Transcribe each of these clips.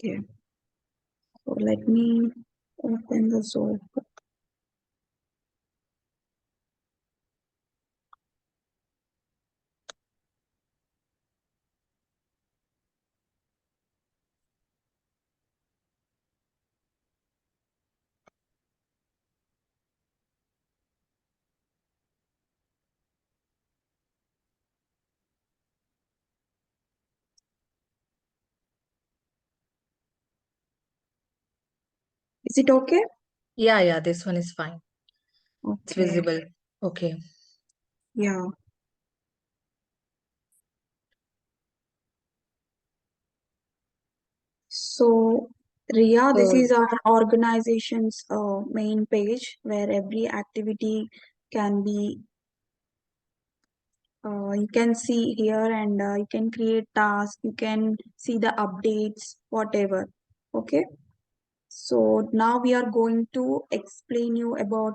Okay, so let me open the Zoom. Is it okay? Yeah, this one is fine. It's Okay, visible. Okay. yeah. So, Ria, this So, is our organization's main page where every activity can be, you can see here and you can create tasks, you can see the updates, whatever. Okay, so now we are going to explain you about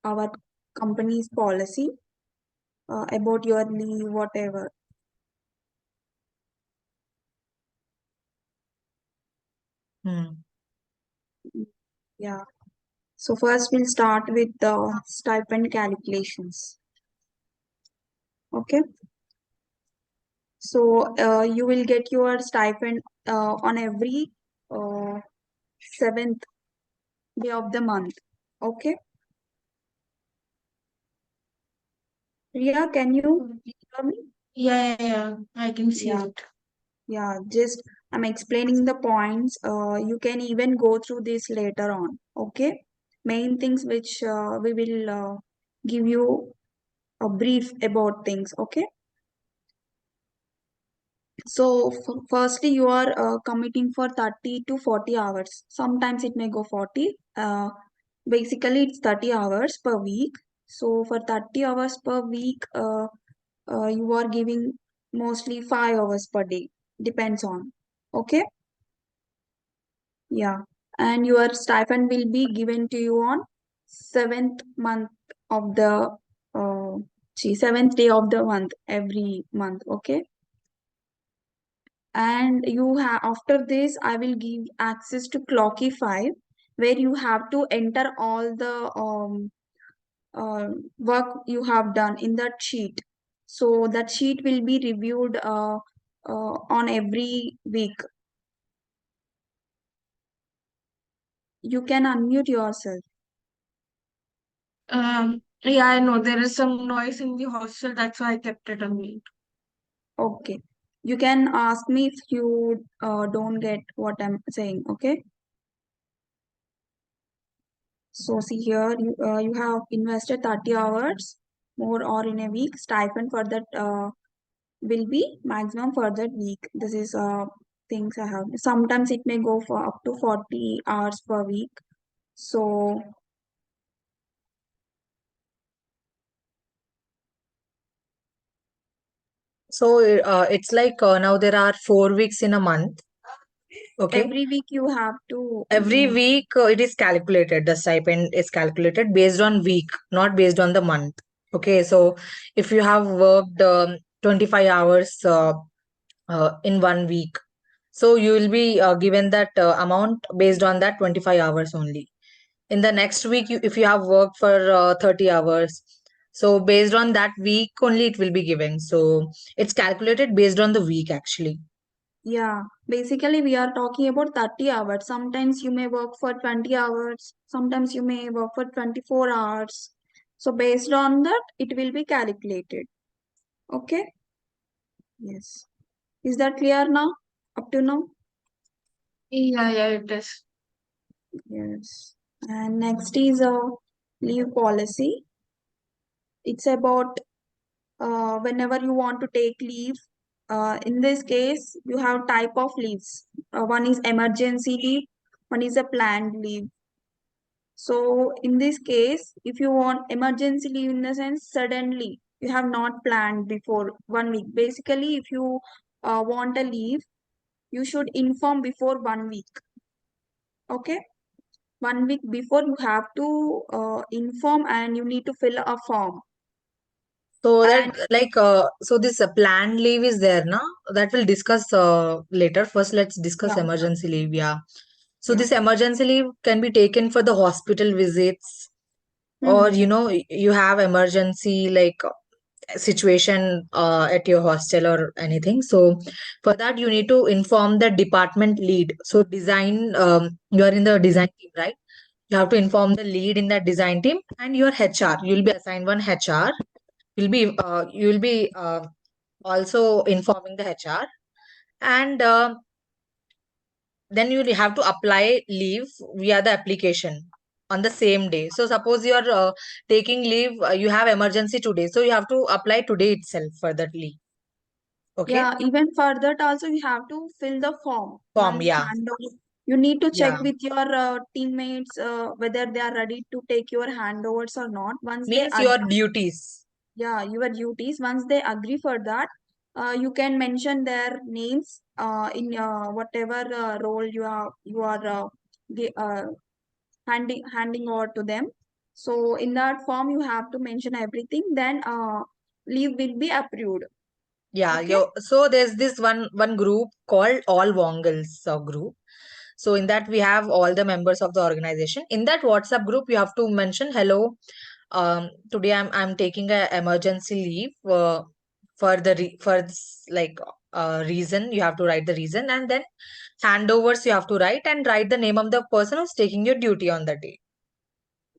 our company's policy, about your leave, whatever. hmm. Yeah. So first we'll start with the stipend calculations. Okay. So you will get your stipend on every uh, seventh day of the month. Okay. Ria, can you Okay. hear me? Yeah. I can see Yeah. it. Yeah. Just I'm explaining the points. You can even go through this later on. Okay. Main things which we will give you a brief about things. Okay. So, firstly, you are committing for 30 to 40 hours. Sometimes it may go 40. Basically, it's 30 hours per week. So, for 30 hours per week, you are giving mostly 5 hours per day. Depends on. Okay? Yeah. And your stipend will be given to you on seventh month of the, seventh day of the month every month. Okay? And you have after this I will give access to Clockify where you have to enter all the work you have done in that sheet, so that sheet will be reviewed on every week. You can unmute yourself. Yeah, I know there is some noise in the hostel. That's why I kept it on mute. Okay, you can ask me if you don't get what I'm saying. Okay, so see here, you have invested 30 hours more or in a week. Stipend for that will be maximum for that week. This is things I have. Sometimes it may go for up to 40 hours per week. So It's like now there are 4 weeks in a month. Okay. every week you have to. Every week it is calculated. The stipend is calculated based on week, not based on the month. Okay. So if you have worked 25 hours in 1 week, so you will be given that amount based on that 25 hours only. In the next week, if you have worked for 30 hours, so based on that week only it will be given. So it's calculated based on the week actually. Yeah, basically we are talking about 30 hours. Sometimes you may work for 20 hours. Sometimes you may work for 24 hours. So based on that, it will be calculated. Okay. Yes. Is that clear now? Up to now? Yeah, it is. Yes. And next is a leave policy. It's about whenever you want to take leave. In this case, you have type of leaves. One is emergency leave, one is a planned leave. So in this case, if you want emergency leave in the sense suddenly you have not planned before 1 week. Basically, if you want a leave, you should inform before 1 week. Okay, 1 week before you have to inform and you need to fill a form. So And that so this planned leave is there now. That we'll discuss later. First, let's discuss yeah, emergency leave. Yeah. So yeah. this emergency leave can be taken for the hospital visits, or Hmm. you have emergency situation at your hostel or anything. So for that you need to inform the department lead. So design, you are in the design team, right? You have to inform the lead in that design team and your HR. You'll be assigned one HR. You'll be also informing the HR, and then you have to apply leave via the application on the same day. So suppose you are taking leave, you have emergency today, so you have to apply today itself for that leave. Okay, Yeah, even for that also you have to fill the form form, once yeah, handover. You need to check yeah, with your teammates whether they are ready to take your handovers or not. Once they means your agree, duties. yeah, your duties. Once they agree for that, you can mention their names in whatever role you are handing over to them. So in that form, you have to mention everything. Then leave will be approved. Yeah, Okay. so there's this one group called All Wongles group. So in that we have all the members of the organization. In that WhatsApp group, you have to mention, hello, today I'm taking a emergency leave for for this reason. You have to write the reason, and then handovers you have to write, and write the name of the person who's taking your duty on the day.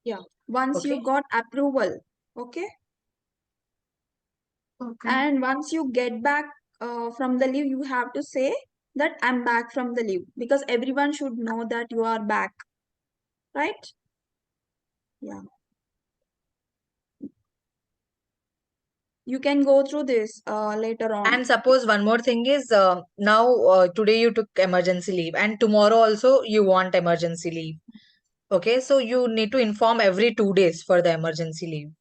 Yeah. Once you Okay. got approval, okay, Okay. and once you get back from the leave, you have to say that I'm back from the leave because everyone should know that you are back, right? Yeah. You can go through this later on. And suppose one more thing is, now today you took emergency leave, and tomorrow also you want emergency leave. Okay, so you need to inform every 2 days for the emergency leave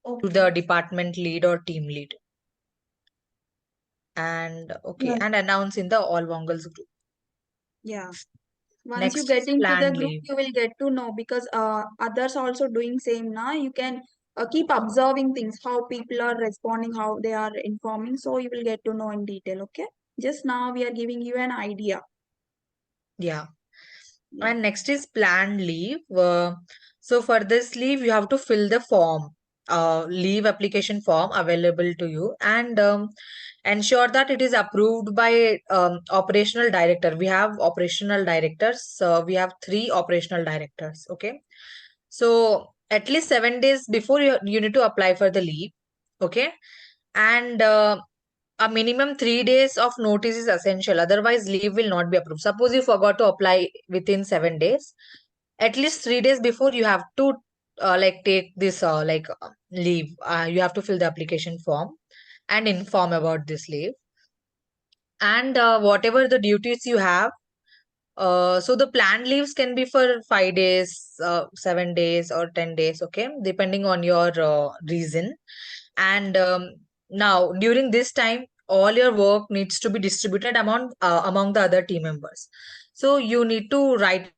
to Okay. the department lead or team lead, and okay, Yeah. and announce in the all Wongles group. Yeah. Once you Next get is into the planned group, leave. you will get to know because others also doing same now. You can keep observing things, how people are responding, how they are informing. So you will get to know in detail. Okay. Just now we are giving you an idea. Yeah. Yeah. And next is planned leave. So for this leave, you have to fill the form, leave application form available to you, and ensure that it is approved by operational director. We have operational directors. So we have three operational directors. Okay. So at least 7 days before you need to apply for the leave. Okay. And a minimum 3 days of notice is essential. Otherwise, leave will not be approved. Suppose you forgot to apply within 7 days, at least 3 days before you have to take this leave. You have to fill the application form and inform about this leave. And whatever the duties you have, so the planned leaves can be for 5 days, 7 days, or 10 days, okay, depending on your reason. And now during this time, all your work needs to be distributed among the other team members. So you need to write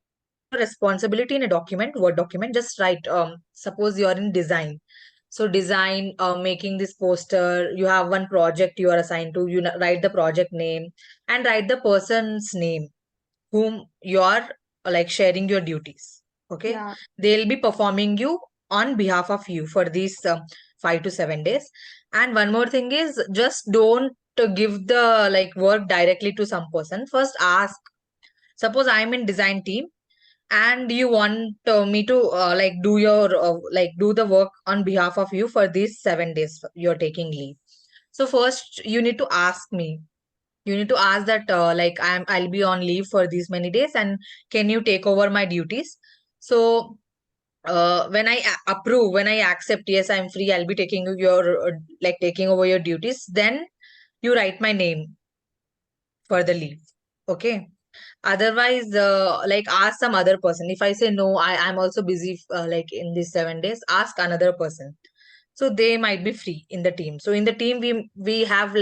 your responsibility in a document, Word document. Just write. Suppose you are in design. So design, making this poster. You have one project you are assigned to. Write the project name and write the person's name whom you are sharing your duties. Okay, Yeah. they'll be performing you on behalf of you for these 5 to 7 days. And one more thing is, just don't give the work directly to some person. First ask. Suppose I'm in design team and you want me to do the work on behalf of you for these 7 days you're taking leave. So first you need to ask me. You need to ask that I'll be on leave for these many days, and can you take over my duties? So when approve, when I accept, yes, I'm free, I'll be taking your taking over your duties, then you write my name for the leave. Okay. Otherwise, ask some other person. If I say no, I'm also busy in these 7 days, ask another person. So they might be free in the team. So in the team, we have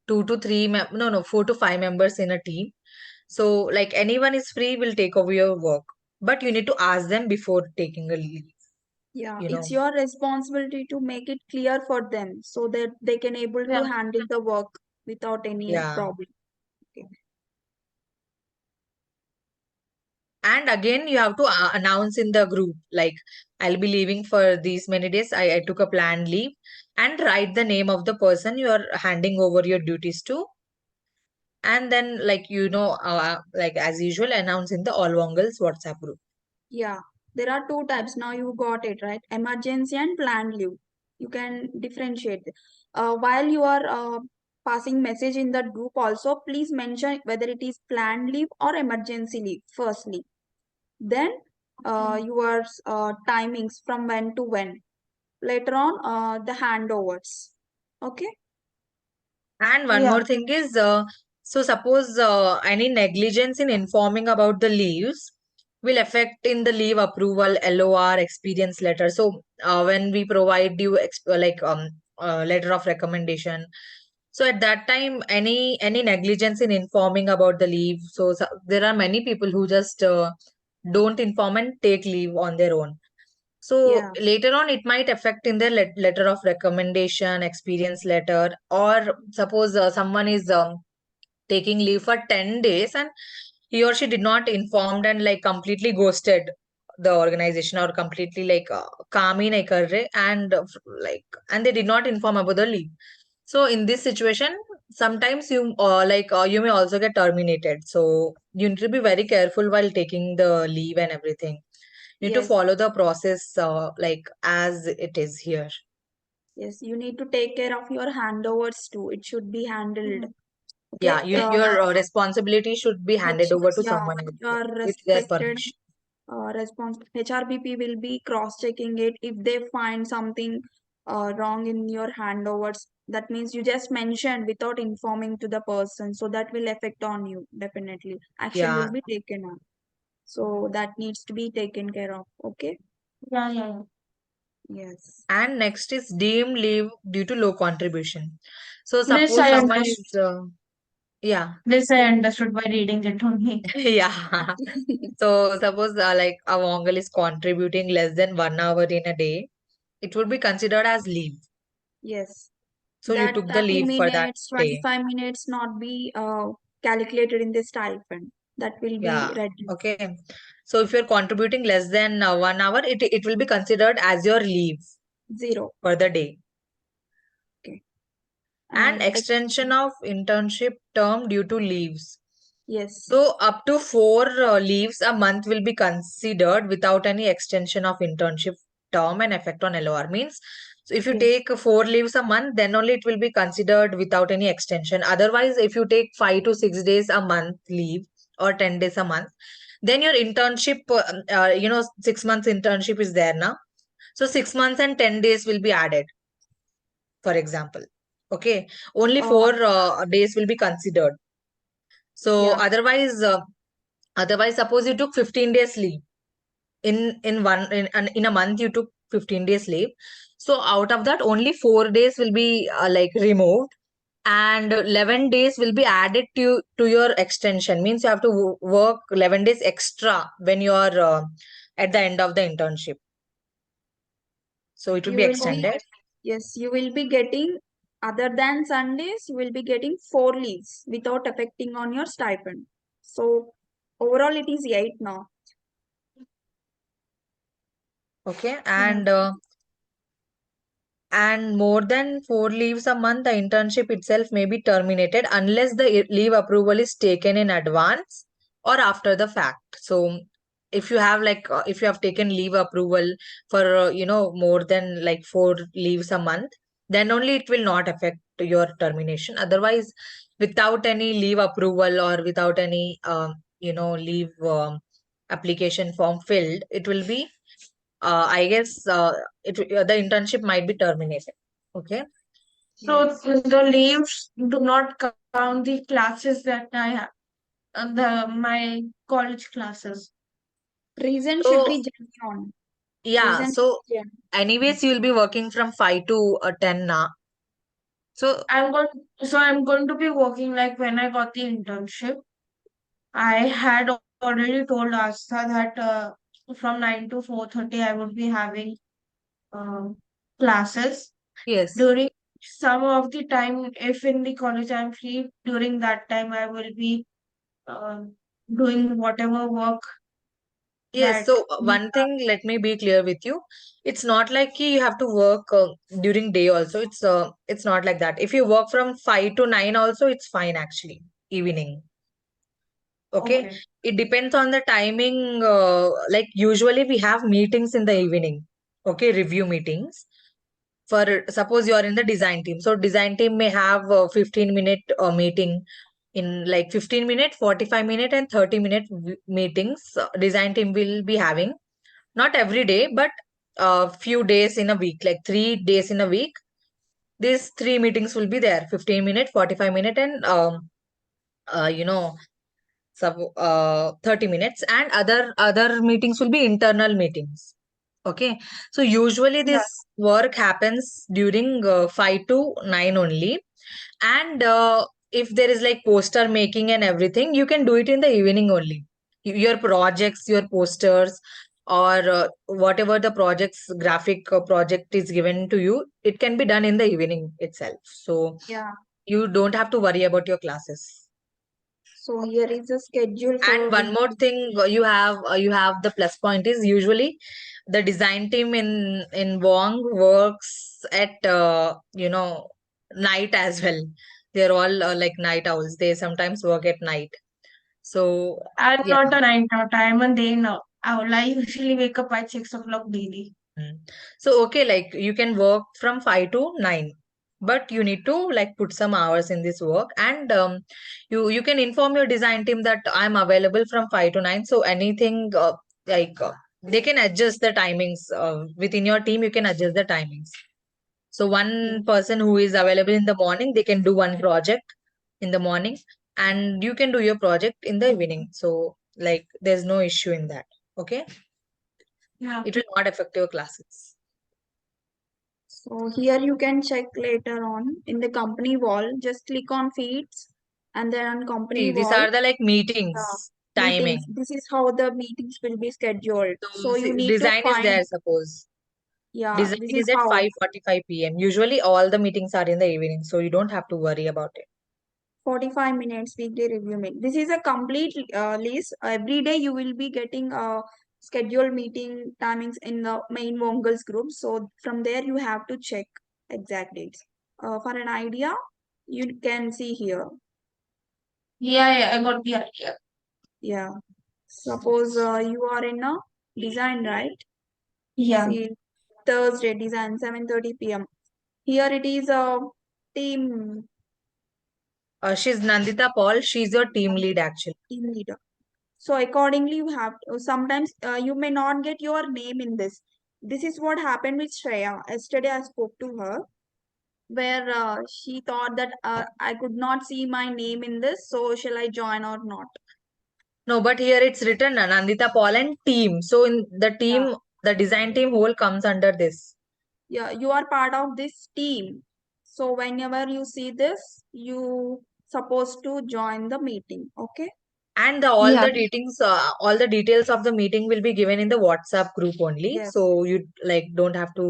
4 to 5 members in a team. So anyone is free will take over your work, but you need to ask them before taking a leave. Yeah, you it's know. your responsibility to make it clear for them so that they can able to Yeah. handle the work without any Yeah. problem. Okay. And again, you have to announce in the group, like, I'll be leaving for these many days. I took a planned leave, and write the name of the person you are handing over your duties to. And then, like, like as usual, announce in the All Wongles WhatsApp group. Yeah, there are two types. Now you got it, right? Emergency and planned leave. You can differentiate. While you are passing message in the group also, please mention whether it is planned leave or emergency leave, firstly. Then your timings from when to when. Later on, the handovers. Okay? And one Yeah. more thing is, so suppose any negligence in informing about the leaves will affect in the leave approval, LOR, experience letter. So when we provide you letter of recommendation, so at that time, any negligence in informing about the leave. So there are many people who just don't inform and take leave on their own. So Yeah. later on, it might affect in their letter of recommendation, experience letter, or suppose someone is taking leave for 10 days and he or she did not informed and like completely ghosted the organization, or completely like काम ही नहीं कर रहे, and and they did not inform about the leave. So in this situation, sometimes you may also get terminated. So you need to be very careful while taking the leave and everything. You need to Yes. follow the process like as it is here. Yes. You need to take care of your handovers too. It should be handled. Mhm. Yeah, Okay? your responsibility should be handed over to Yeah, someone else your with their respected permission. HRBP will be cross-checking it. If they find something wrong in your handovers, that means you just mentioned without informing to the person. So that will affect on you, definitely. Action Yeah. will be taken on. So that needs to be taken care of. Okay? Yeah, yeah, yeah. Yes. And next is deemed leave due to low contribution. So This suppose I someone understood. is, yeah, This I understood by reading it only. yeah. So suppose like a Wongal is contributing less than 1 hour in a day, it would be considered as leave. Yes. So you That took the 30 leave for that minutes, day. 25 minutes not be calculated in the stipend. That will be Yeah. reduced. Okay. So if you're contributing less than 1 hour, it will be considered as your leave Zero. for the day. Okay. And And extension of internship term due to leaves. yes. So up to 4 leaves a month will be considered without any extension of internship term and effect on LOR. Means, so if you Yes. take 4 leaves a month, then only it will be considered without any extension. Otherwise, if you take 5 to 6 days a month leave or 10 days a month, then your internship, 6 months internship is there now. So 6 months and 10 days will be added, for example. Okay, only Uh, 4 days will be considered. So yeah. otherwise, suppose you took 15 days leave in a month, you took 15 days leave. So out of that, only 4 days will be like removed, and 11 days will be added to your extension. Means you have to work 11 days extra when you are at the end of the internship. So it will You be will be, extended. yes, you will be getting, other than Sundays, you will be getting 4 leaves without affecting on your stipend. So overall, it is 8 now. Okay, Yeah. and more than 4 leaves a month, the internship itself may be terminated unless the leave approval is taken in advance or after the fact. So if you have if you have taken leave approval for more than like 4 leaves a month, then only it will not affect your termination. Otherwise, without any leave approval or without any leave application form filled, it will be I guess the internship might be terminated. Okay. So Yes. the leaves do not count the classes that I have, my college classes. Reason should So be genuine. yeah, Reason should so be genuine. anyways, you'll be working from 5 to 10 now. So I'm going to be working like when I got the internship. I had already told Asta that from 9 to 4:30 I would be having uh, classes. Yes. During some of the time, if in the college I'm free, during that time I will be uh, doing whatever work Yes, that so we one have. thing, let me be clear with you. It's not like you have to work during day also. It's not like that. If you work from 5 to 9 also, it's fine actually. Evening. Okay. Okay, It depends on the timing. Like usually we have meetings in the evening. Okay, review meetings. For suppose you are in the design team. So design team may have a 15-minute meeting in like 15-minute, 45-minute and 30-minute meetings. Design team will be having not every day, but a few days in a week, like 3 days in a week. These three meetings will be there: 15-minute, 45-minute, and you know, 30 minutes. And other meetings will be internal meetings. Okay, so usually Yeah, this work happens during 5 to 9 only. And if there is like poster making and everything, you can do it in the evening only. Your projects, your posters, or whatever the project's graphic project is given to you, it can be done in the evening itself. So yeah. you don't have to worry about your classes. So here is a schedule And for one more weekly. thing, you have the plus point is usually the design team in Wong works at night as well. They're all like night owls. They sometimes work at night. So I'm yeah. not a night out. I'm a day now owl. I usually wake up at 6 o'clock daily. Mm. So okay, like you can work from 5 to 9, but you need to like put some hours in this work. And you can inform your design team that I'm available from 5 to 9. So anything they can adjust the timings within your team. You can adjust the timings. So Yeah. one person who is available in the morning, they can do one project in the morning, and you can do your project in the evening. So like there's no issue in that. Okay, Yeah. it will not affect your classes. So here you can check later on in the company wall. Just click on feeds and then on company See, these wall, are the like uh, meetings meetings. timing. This is how the meetings will be scheduled. So So you see, need to design is find, there, suppose. yeah, Design this is is at how 5:45 p.m. Usually all the meetings are in the evening, so you don't have to worry about it. 45 minutes weekly review meet. This is a complete list. Every day you will be getting scheduled meeting timings in the main Mongol's group. So from there you have to check exact dates. For an idea, you can see here. Yeah, yeah, I got the idea. Yeah. Suppose you are in a design, right? Yeah. See, Thursday design 7:30 p.m. Here it is a team She's Nandita Paul. She's your team lead actually. team leader. So accordingly, you have sometimes you may not get your name in this. This is what happened with Shreya. Yesterday, I spoke to her where she thought that I could not see my name in this. So shall I join or not? No, but here it's written Nandita Paul and team. So in the Yeah, team, the design team whole comes under this. yeah, you are part of this team. So whenever you see this, you supposed to join the meeting. Okay. And Yeah. all the details of the meeting will be given in the WhatsApp group only. Yes. So you like don't have to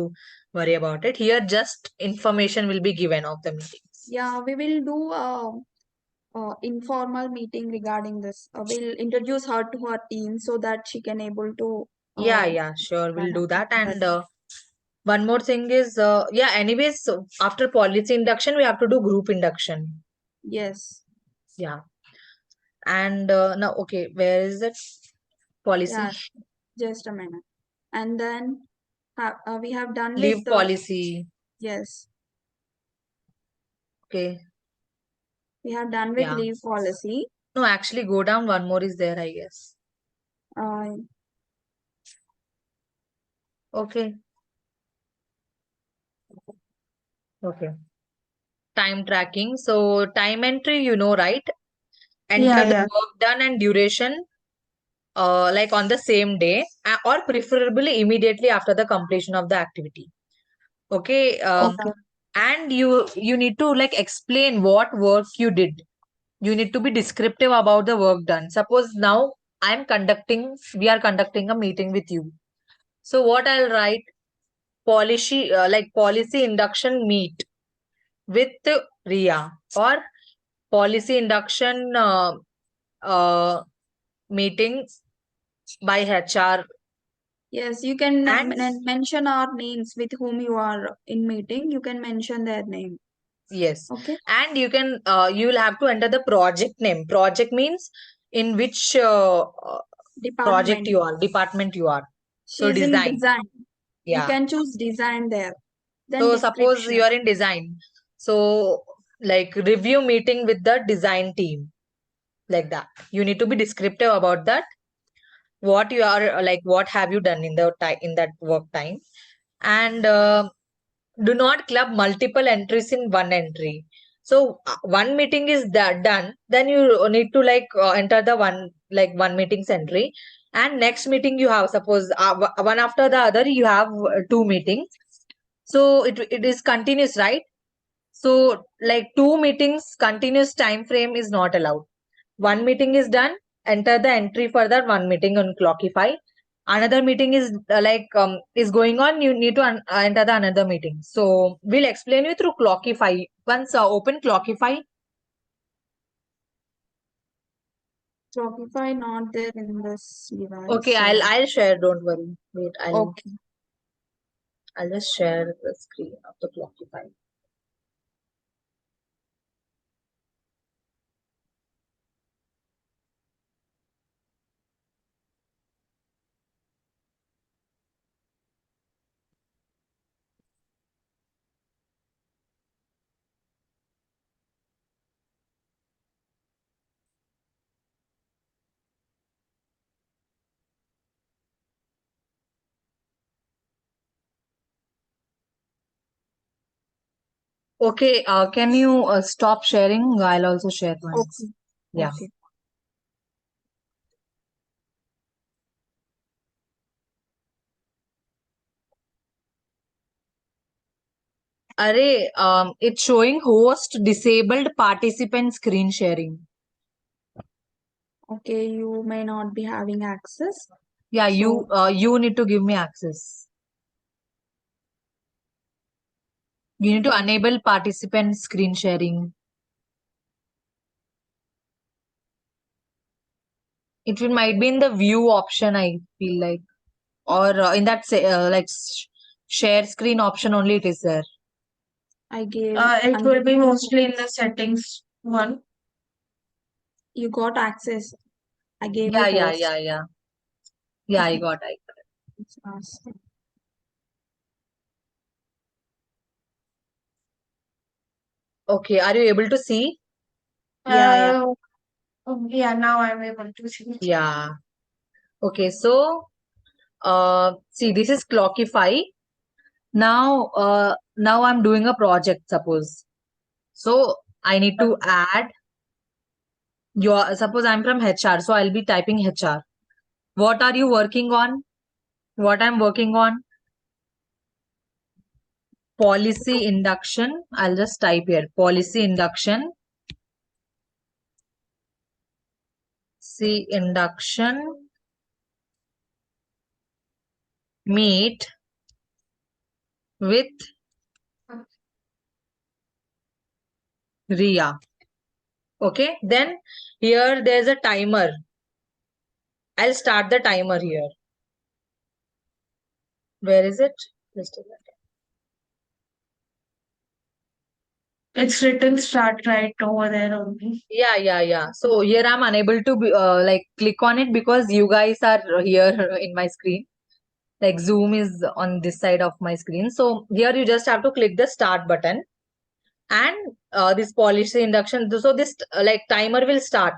worry about it. Here, just information will be given of the meetings. Yeah, we will do informal meeting regarding this. We'll introduce her to her team so that she can able to Yeah, yeah, sure, we'll do that. that. And one more thing is, yeah, anyways, so after policy induction, we have to do group induction. Yes. Yeah. And now, okay, where is it? Yeah. Policy, Just a minute. And then we have done with leave the policy. yes. Okay. We have done with Yeah. leave policy. No, actually, go down. One more is there, I guess. Uh, Okay. Okay. Time tracking. So, time entry, right? Yeah, Enter the yeah. work done and duration, like on the same day, or preferably immediately after the completion of the activity. Okay. Okay. And you need to like explain what work you did. You need to be descriptive about the work done. Suppose now we are conducting a meeting with you. So what I'll write, policy induction meet with Ria, or policy induction meeting by HR. Yes, you can And mention our names with whom you are in meeting. You can mention their name. yes, Okay. and you will have to enter the project name. Project means in which project Department. you are, department you are. So She's in design. design. You Yeah. can choose design there. Then So suppose you description. are in design. So like review meeting with the design team, like that. You need to be descriptive about that. What you are what have you done in the time in that work time, and do not club multiple entries in one entry. So one meeting is done, then you need to enter the one meetings entry, and next meeting you have, suppose one after the other you have two meetings. So it is continuous, right? So like two meetings continuous time frame is not allowed. One meeting is done, enter the entry for that one meeting on Clockify. Another meeting is is going on, you need to enter the another meeting. So we'll explain you through Clockify. Once open Clockify. Shopify not there in this Okay, device. I'll share, don't worry. Wait, Okay. I'll just share the screen of the Clockify. Okay, can you stop sharing? I'll also share once. Okay. Yeah. Okay. Array, it's showing host disabled participant screen sharing. Okay. You may not be having access. Yeah, So you need to give me access. You need to enable participant screen sharing. It might be in the view option, I feel like, or in that share screen option only it is there. I gave It will be unlimited. mostly in the settings one. You got access. I gave you Yeah, yeah, host. yeah, yeah. Yeah, I got. It's awesome. Okay, are you able to see? Yeah, yeah. Yeah, now I'm able to see. Yeah. Okay, so see, this is Clockify. Now I'm doing a project, suppose. So I need to add suppose I'm from HR, so I'll be typing HR. What are you working on? What I'm working on? Policy induction. I'll just type here. Policy induction. See, induction meet with Ria. Okay, then here there's a timer. I'll start the timer here. Where is it? Just a second. It's written start right over there only. Yeah. So here I'm unable to click on it because you guys are here in my screen. Like Zoom is on this side of my screen. So here you just have to click the start button, and this policy induction. So this timer will start.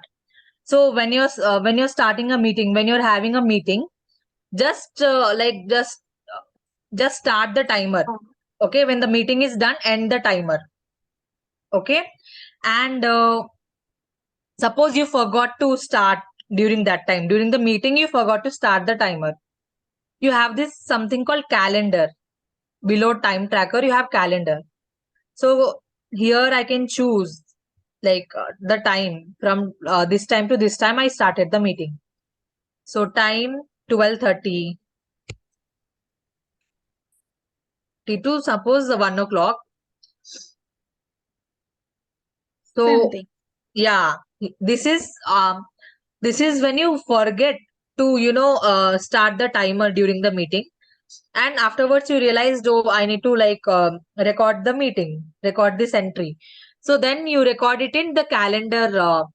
So when you're starting a meeting, when you're having a meeting, just just start the timer. Oh, Okay, when the meeting is done, end the timer. Okay, and suppose you forgot to start during that time, during the meeting you forgot to start the timer. You have this something called calendar. Below time tracker you have calendar. So here I can choose the time from this time to this time I started the meeting. So time 12:30. T2, suppose 1 o'clock. Same So thing. yeah, this is when you forget to, start the timer during the meeting, and afterwards you realized, oh, I need to like record the meeting, record this entry. So then you record it in the calendar.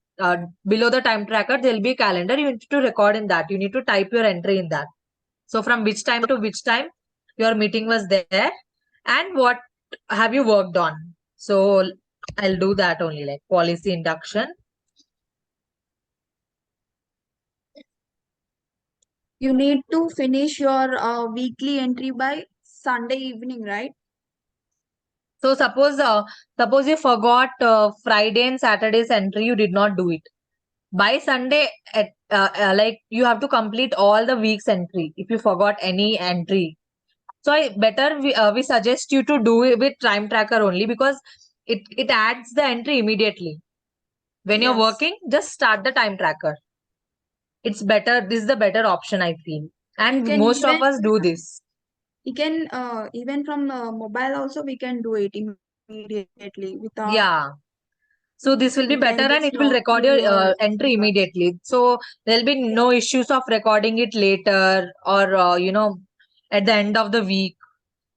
Below the time tracker, there'll be a calendar. You need to record in that. You need to type your entry in that. So from which time to which time your meeting was there, and what have you worked on. So I'll do that only, like policy induction. You need to finish your weekly entry by Sunday evening, right? So suppose you forgot Friday and Saturday's entry, you did not do it. By Sunday, like you have to complete all the week's entry if you forgot any entry. So we suggest you to do it with time tracker only, because it adds the entry immediately. When you're Yes. working, just start the time tracker. It's better. This is the better option, I feel. You And can most of even us do this. you can even from mobile also we can do it immediately without Yeah. So this we will be can better, just and it log will in record your your entry device. immediately. So there'll be Yeah. no issues of recording it later, or, at the end of the week.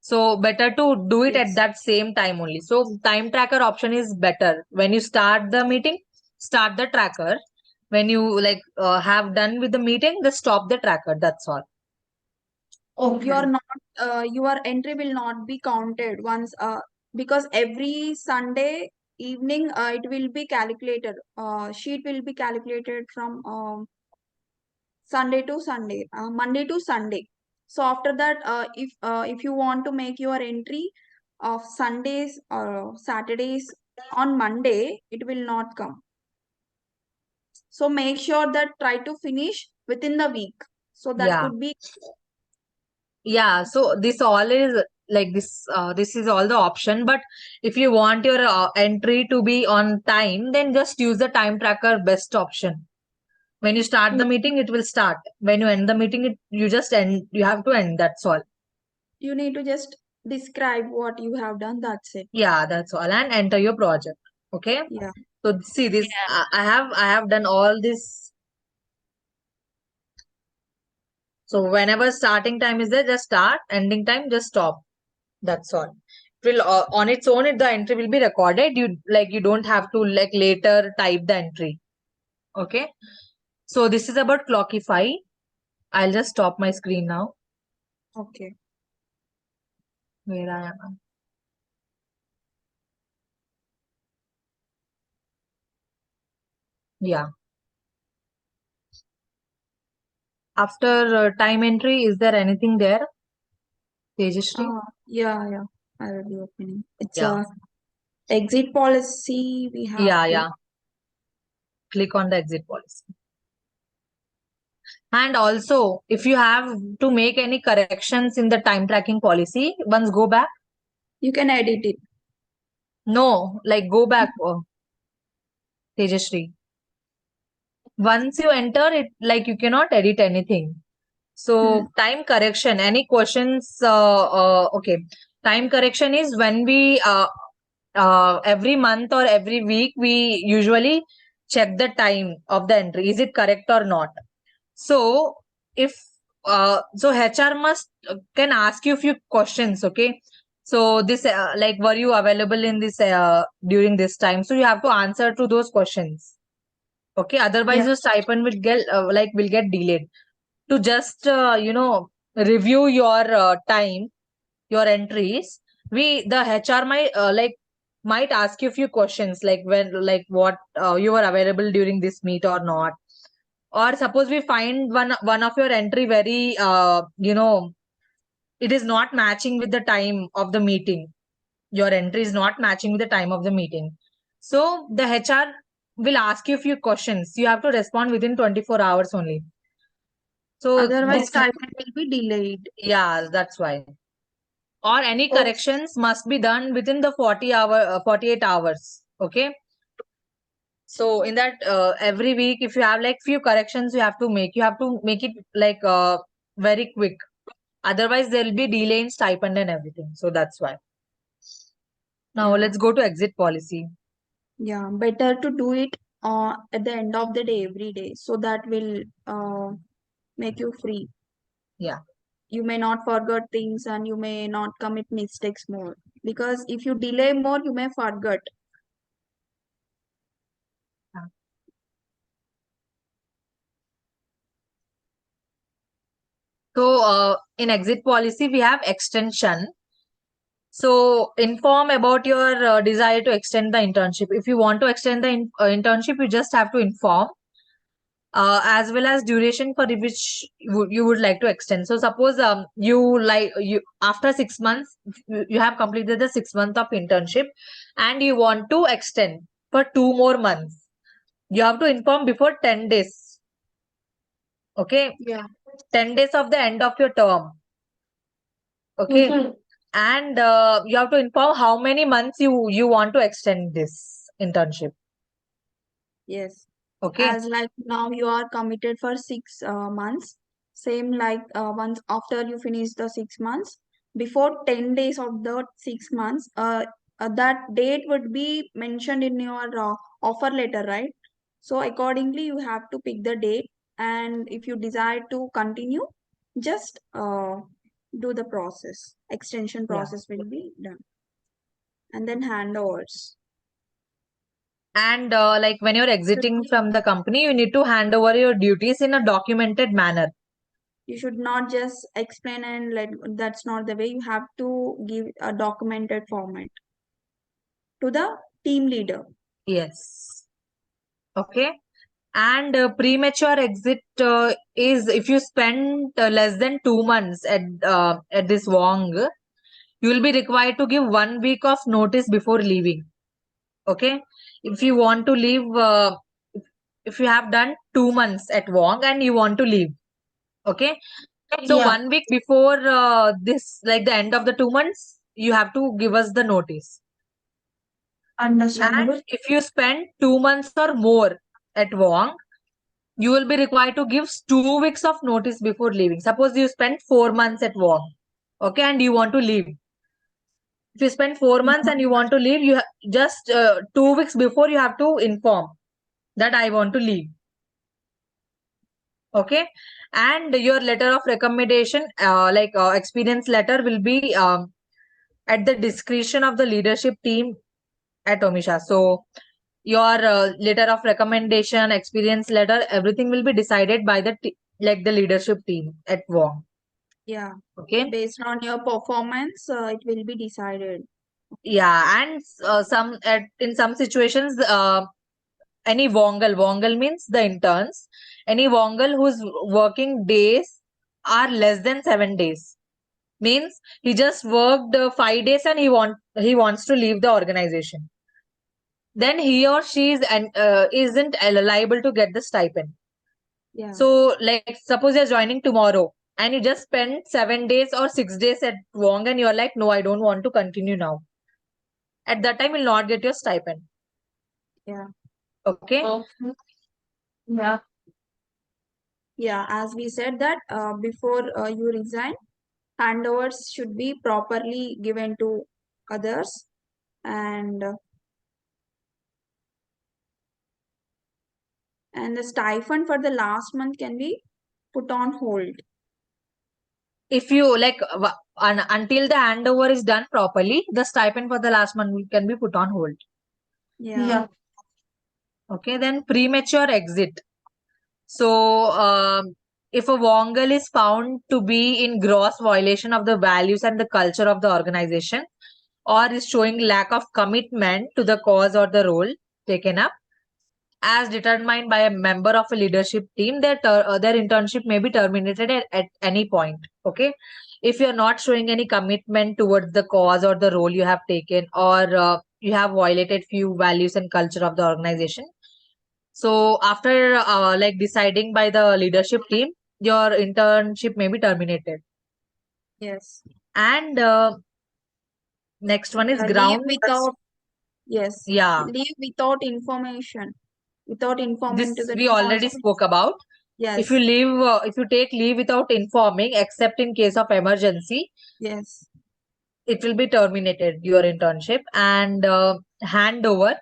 So better to do it at Yes. that same time only. So time tracker option is better. When you start the meeting, start the tracker. When you like have done with the meeting, just stop the tracker. That's all. You're Okay. not your entry will not be counted once because every Sunday evening it will be calculated. Sheet will be calculated from Sunday to Sunday, Monday to Sunday. So after that, if you want to make your entry of Sundays or Saturdays on Monday, it will not come. So make sure that try to finish within the week. So that Yeah. could be Yeah. So this all is like this. This is all the option. But if you want your entry to be on time, then just use the time tracker best option. When you start the meeting, it will start. When you end the meeting, you just end. You have to end. That's all. you need to just describe what you have done. That's it. Yeah, that's all. And enter your project. Okay. Yeah. So see this. I have done all this. So whenever starting time is there, just start. Ending time, just stop. That's all. It will on its own. The entry will be recorded. You don't have to like later type the entry. Okay. So this is about Clockify. I'll just stop my screen now. Okay. Where I am. Yeah. After time entry, is there anything there, Tejashree? Yeah. I will be opening. It's Yeah. a exit policy we have Yeah, to. yeah. Click on the exit policy. And also, if you have to make any corrections in the time tracking policy, once go back. You can edit it. No, like go back, Tejashree. Once you enter it, like you cannot edit anything. Hmm. So time correction, any questions? Okay. Time correction is when we every month or every week we usually check the time of the entry. Is it correct or not? So if so HR must can ask you a few questions, okay? So this like were you available in this during this time? So you have to answer to those questions. Okay, otherwise Yeah. your stipend will get delayed. To just review your time, your entries, the HR might ask you a few questions, like when like what you were available during this meet or not. Or suppose we find one of your entry very it is not matching with the time of the meeting. Your entry is not matching with the time of the meeting. So the HR will ask you a few questions. You have to respond within 24 hours only. So Otherwise, this, stipend will be delayed. yeah, that's why. Or any Oh, corrections must be done within the 48 hours. Okay. So in that every week, if you have like few corrections you have to make it like very quick. Otherwise, there will be delay in stipend and everything. So that's why. Now Yeah. let's go to exit policy. Yeah, better to do it at the end of the day every day, so that will make you free. Yeah. You may not forget things and you may not commit mistakes more, because if you delay more you may forget. Yeah. So in exit policy, we have extension. So inform about your desire to extend the internship. If you want to extend the internship, you just have to inform, as well as duration for which you would like to extend. So suppose you after 6 months, you have completed the 6 month of internship and you want to extend for 2 more months. You have to inform before 10 days. Okay. Yeah. 10 days of the end of your term. Okay. Mhm. And you have to inform how many months you want to extend this internship. Yes. Okay. As like now you are committed for 6 months. Same like once after you finish the 6 months, before 10 days of the 6 months, that date would be mentioned in your offer letter, right? So accordingly, you have to pick the date, and if you desire to continue, just do the process. Extension Yeah. process will be done, and then handovers. And like when you're Should exiting be from the company, you need to hand over your duties in a documented manner. You should not just explain and let, that's not the way. You have to give a documented format to the team leader. Yes. Okay. And premature exit is if you spend less than 2 months at this Wong, you will be required to give 1 week of notice before leaving. Okay. If you want to leave, if you have done 2 months at Wong and you want to leave, okay. So Yeah, 1 week before this, like the end of the 2 months, you have to give us the notice. And understandable. if you spend 2 months or more at Wong, you will be required to give 2 weeks of notice before leaving. Suppose you spend 4 months at Wong, okay, and you want to leave. If you spend 4 months and you want to leave, you just 2 weeks before you have to inform that I want to leave. Okay, and your letter of recommendation, experience letter, will be at the discretion of the leadership team at Omisha. So your letter of recommendation, experience letter, everything will be decided by the leadership team at Wong. Yeah. Okay. Based on your performance, it will be decided. Yeah, and in some situations, any Wongal means the interns, any Wongal whose working days are less than 7 days, means he just worked 5 days and he wants to leave the organization. Then he or she isn't liable to get the stipend. Yeah. So, like, suppose you're joining tomorrow and you just spend 7 days or 6 days at Wong and you're like, no, I don't want to continue now. At that time, you'll not get your stipend. Yeah. Okay. Okay. Yeah, Yeah. As we said that before you resign, handovers should be properly given to others, and the stipend for the last month can be put on hold. If you until the handover is done properly, the stipend for the last month can be put on hold. Yeah. yeah, Okay. Then premature exit. So, if a Wongal is found to be in gross violation of the values and the culture of the organization, or is showing lack of commitment to the cause or the role taken up, as determined by a member of a leadership team, their internship may be terminated at any point. Okay. If you're not showing any commitment towards the cause or the role you have taken, or you have violated few values and culture of the organization, so after deciding by the leadership team, your internship may be terminated. Yes. And next one is Leave ground. without, yes, Yeah, leave without information, without informing to this the we team already also. spoke about. If you Yes. leave, if you take leave without informing, except in case of emergency, Yes. it will be terminated, your internship. And handover,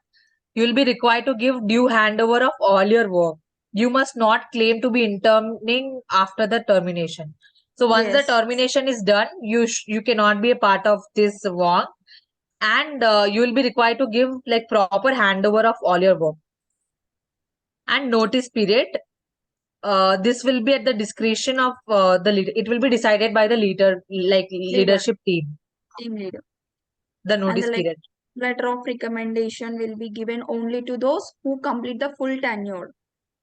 you will be required to give due handover of all your work. You must not claim to be interning after the termination. So once the Yes. termination is done, you cannot be a part of this work, and you will be required to give like proper handover of all your work. And notice period, this will be at the discretion of the leader. It will be decided by the leader, like Leader. leadership team, Team leader. the And the notice period. letter of recommendation will be given only to those who complete the full tenure.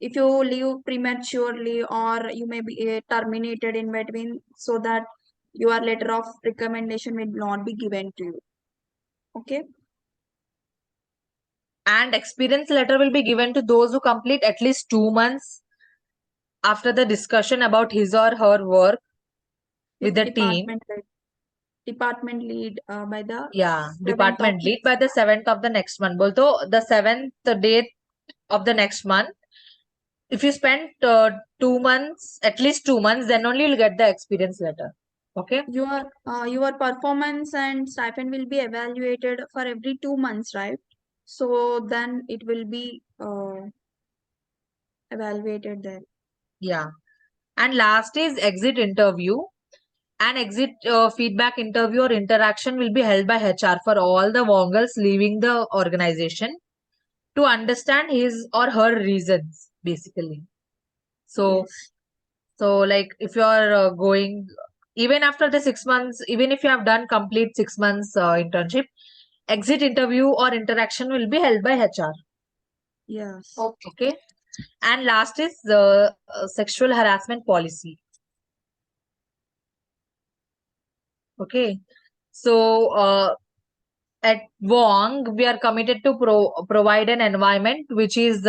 If you leave prematurely or you may be terminated in between, so that your letter of recommendation will not be given to you. Okay. And experience letter will be given to those who complete at least 2 months after the discussion about his or her work with With the team. department lead by the Yeah, 7th of department lead next by the month. 7th of the next month. Also, the 7th date of the next month. If you spend 2 months, at least 2 months, then only you'll get the experience letter. Okay. Your performance and stipend will be evaluated for every 2 months, right? So then it will be evaluated there. Yeah. And last is exit interview. An exit feedback interview or interaction will be held by HR for all the Wongers leaving the organization to understand his or her reasons, basically. So, Yes. so like if you are going, even after the 6 months, even if you have done complete 6 months internship, exit interview or interaction will be held by HR. Yes. Okay. And last is the sexual harassment policy. Okay. So, at Wong, we are committed to provide an environment which is,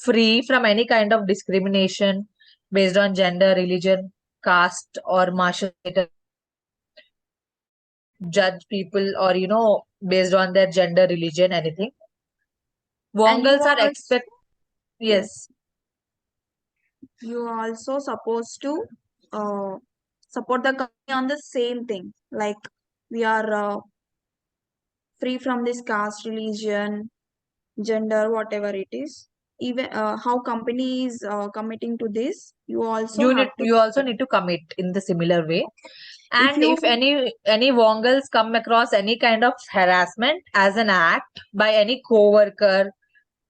free from any kind of discrimination based on gender, religion, caste, or martial status. We do not judge people or, based on their gender, religion, anything. And you Wongals are are yes, yes, you are also supposed to uh, support the company on the same thing. Like we are free from this caste, religion, gender, whatever it is. Even how company is committing to this, you also have to. you also need to commit in the similar way. If And you if any Wongals come across any kind of harassment as an act by any coworker,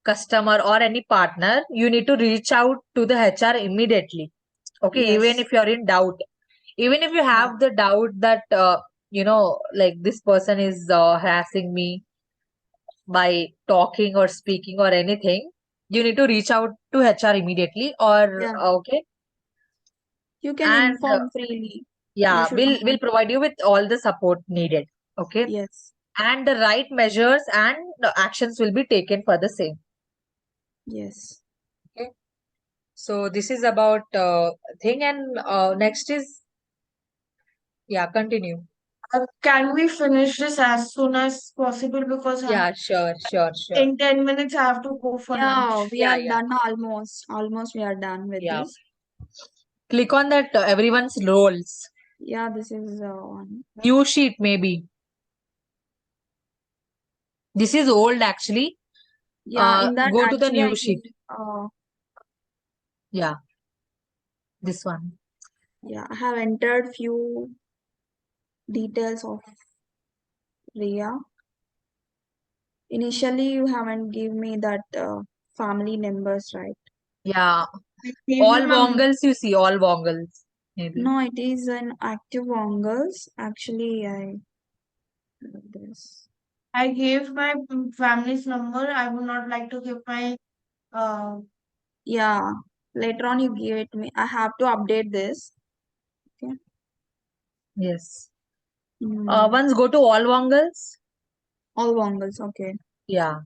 customer, or any partner, you need to reach out to the HR immediately. Okay, even yes, if you're in doubt, even if you yeah, have the doubt that like this person is harassing me by talking or speaking or anything, you need to reach out to HR immediately. Or yeah, okay. you can And inform freely. You yeah, should we'll not. provide you with all the support needed. Okay. Yes, And the right measures and the actions will be taken for the same. yes. Okay. So this is about thing. And next is, yeah, continue. Can we finish this as soon as possible because Yeah, sure, sure, sure. in 10 minutes I have to go for Yeah, lunch. we Yeah, are yeah, done almost. Almost we are done with yeah. this. Click on that everyone's roles. Yeah, this is one. New sheet maybe. This is old actually. Yeah, in that Go to the actually I new sheet. give Yeah, this one. yeah, I have entered few details of Ria. Initially you haven't give me that family members, right? Yeah, I gave all you my vongals you see, all vongals maybe. No, it is an active angles. Actually, I this. I gave my family's number. I would not like to give my Yeah, later on you give it me. I have to update this. Okay. Yes. Mm. Once go to all vongals. All angles. Okay. Yeah.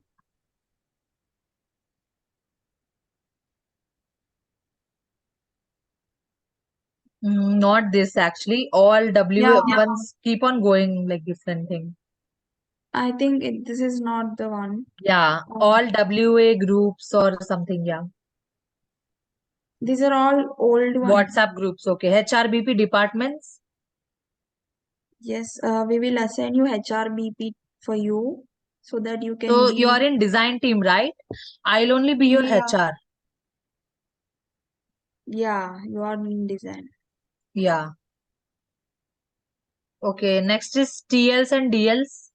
Not this actually. All Yeah, W once keep on going like different thing. I think this is not the one. Yeah. Um, All WA groups or something. Yeah. These are all old ones. WhatsApp groups. Okay. HRBP departments. Yes, we will assign you HRBP for you so that you can So you be. are in design team, right? I'll only be your Yeah, HR. yeah, you are in design. Yeah. Okay. Next is TLs and DLs.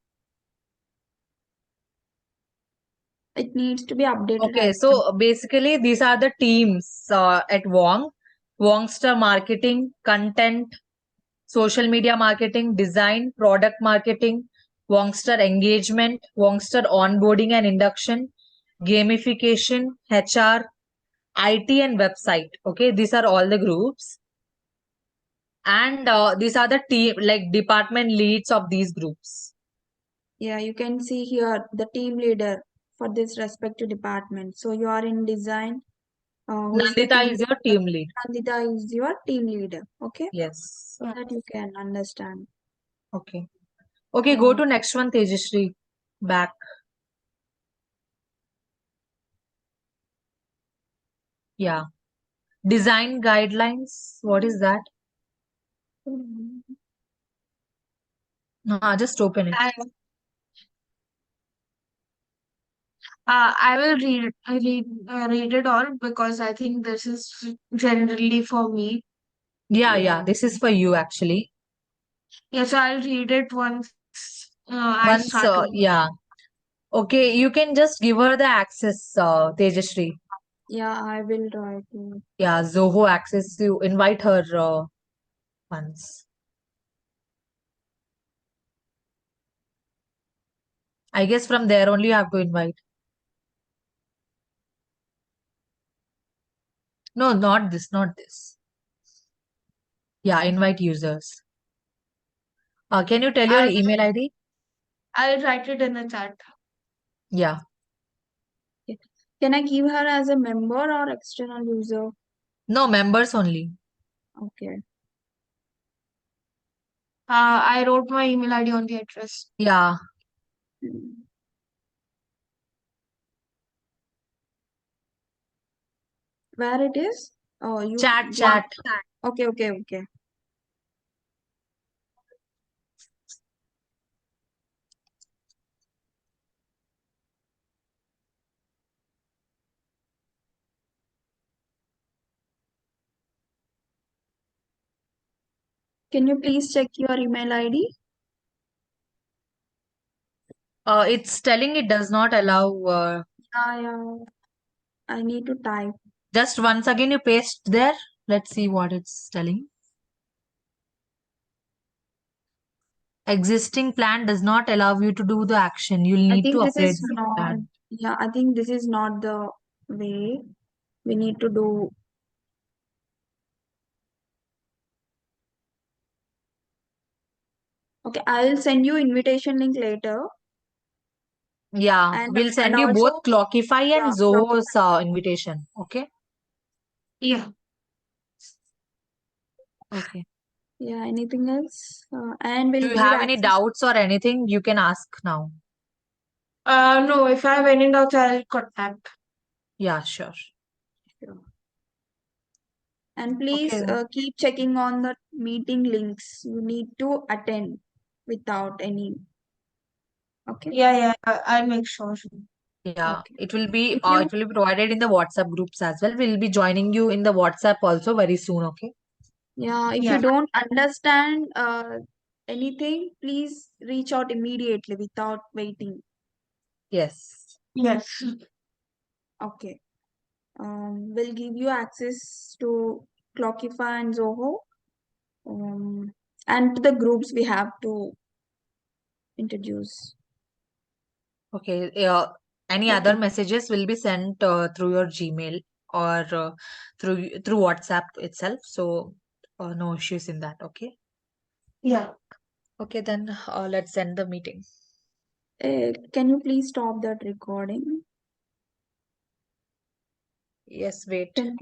It needs to be updated Okay. as well. So basically, these are the teams at Wong. Wongster marketing, content, social media marketing, design, product marketing, Wongster engagement, Wongster onboarding and induction, gamification, HR, IT, and website. Okay, these are all the groups. And these are the team, like department leads of these groups. Yeah, you can see here the team leader for this respective department. So you are in design. Who is the Nandita team is your leader? team lead. Nandita is your team leader. Okay, Yes. so that you can understand. Okay. Okay, go Uh, to next one, Tejashree. Back. Yeah. Design guidelines. What is that? Just open it. I I will read it all because I think this is generally for me. Yeah, yeah, yeah. This is for you actually. Yeah, so I'll read it once I Once, start to. yeah. Okay, you can just give her the access, Tejashree. yeah, I will try to. Yeah, Zoho access. You invite her once. I guess from there only you have to invite. No, not this, not this. Yeah, invite users. Can you tell your I'll email ID? I'll write it in the chat. Yeah. Yeah. Can I give her as a member or external user? No, members only. Okay. I wrote my email ID on the address. Yeah. Mm. Where it is? Oh, you Chat, want. chat. Okay, okay, okay. Can you please check your email ID? It's telling it does not allow. Yeah, yeah. I need to type. Just once again you paste there. Let's see what it's telling. Existing plan does not allow you to do the action. You'll I need to think this update is the not. plan. Yeah, I think this is not the way we need to do. Okay, I'll send you invitation link later. Yeah, And we'll and send you also, both Clockify and yeah, Zoho's invitation. Okay. Yeah. Okay. yeah, anything else? And Do we'll you give have any access. doubts or anything? You can ask now. No, if I have any doubts, I'll contact. Yeah, sure. And Okay please then. keep checking on the meeting links. You need to attend without any. Okay. Yeah, yeah, I'll make sure. Yeah, Okay. it If you, will be provided in the WhatsApp groups as well. We'll be joining you in the WhatsApp also very soon. Okay. yeah, if you Yeah. don't understand anything, please reach out immediately without waiting. Yes. Yes. Okay. We'll give you access to Clockify and Zoho, um, and to the groups we have to introduce. Okay. Any other Okay. messages will be sent through your Gmail or through WhatsApp itself. So no issues in that. Okay. Yeah. Okay, then let's end the meeting. Can you please stop that recording? Yes, wait. Can